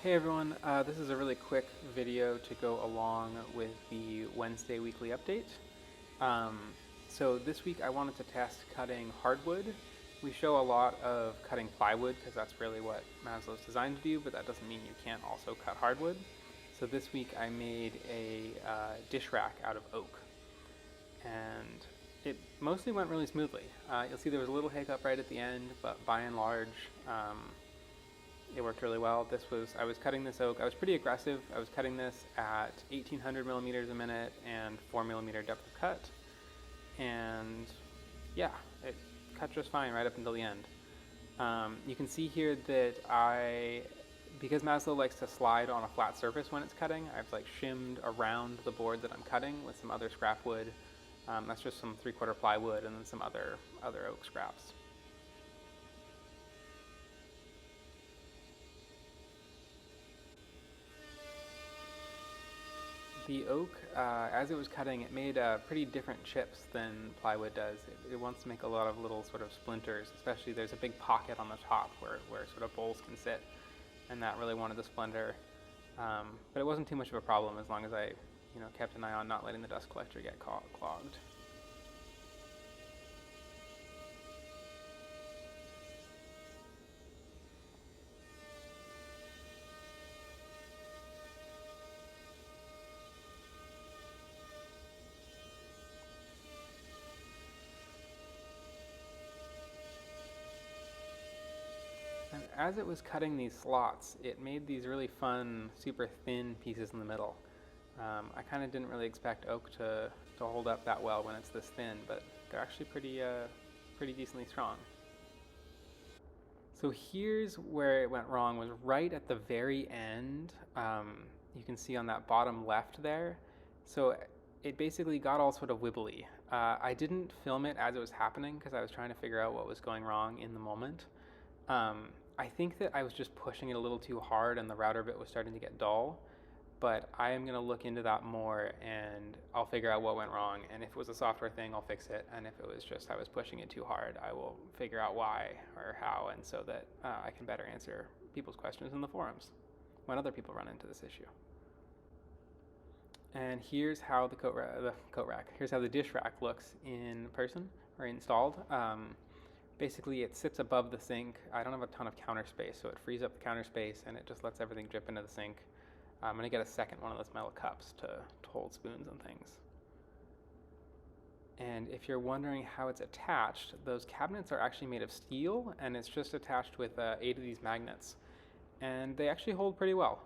Hey everyone, this is a really quick video to go along with the Wednesday weekly update. So this week I wanted to test cutting hardwood. We show a lot of cutting plywood because that's really what Maslow's designed to do, but that doesn't mean you can't also cut hardwood. So this week I made a dish rack out of oak, and it mostly went really smoothly. You'll see there was a little hiccup right at the end, but by and large, it worked really well. I was cutting this oak. I was pretty aggressive. I was cutting this at 1800 millimeters a minute and 4 millimeter depth of cut. And yeah, it cut just fine right up until the end. You can see here that because Maslow likes to slide on a flat surface when it's cutting, I've like shimmed around the board that I'm cutting with some other scrap wood. That's just some 3/4 plywood and then some other oak scraps. The oak, as it was cutting, it made pretty different chips than plywood does. It wants to make a lot of little sort of splinters, especially there's a big pocket on the top where sort of bowls can sit, and that really wanted to splinter. But it wasn't too much of a problem as long as I kept an eye on not letting the dust collector get clogged. And as it was cutting these slots, it made these really fun, super thin pieces in the middle. I kind of didn't really expect oak to hold up that well when it's this thin, but they're actually pretty decently strong. So here's where it went wrong, was right at the very end. You can see on that bottom left there. So it basically got all sort of wibbly. I didn't film it as it was happening because I was trying to figure out what was going wrong in the moment. I think that I was just pushing it a little too hard and the router bit was starting to get dull, but I am going to look into that more and I'll figure out what went wrong. And if it was a software thing, I'll fix it. And if it was just I was pushing it too hard, I will figure out why or how, and so that I can better answer people's questions in the forums when other people run into this issue. And here's how here's how the dish rack looks in person or installed. Basically, it sits above the sink. I don't have a ton of counter space, so it frees up the counter space and it just lets everything drip into the sink. I'm going to get a second one of those metal cups to hold spoons and things. And if you're wondering how it's attached, those cabinets are actually made of steel, and it's just attached with 8 of these magnets. And they actually hold pretty well.